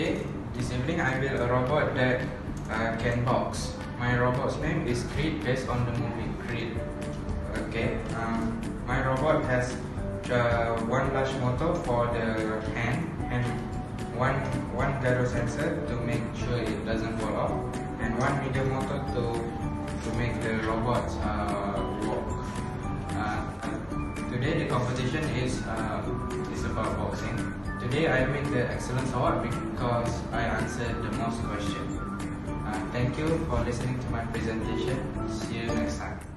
today, this evening, I built a robot that can box. My robot's name is Creed, based on the movie Creed. Okay, my robot has one large motor for the hand and one gyro sensor to make sure it doesn't fall off, and one medium motor to make the robot walk. Today the competition is about boxing. Today I made the excellence award because I answered the most questions. Thank you for listening to my presentation. See you next time.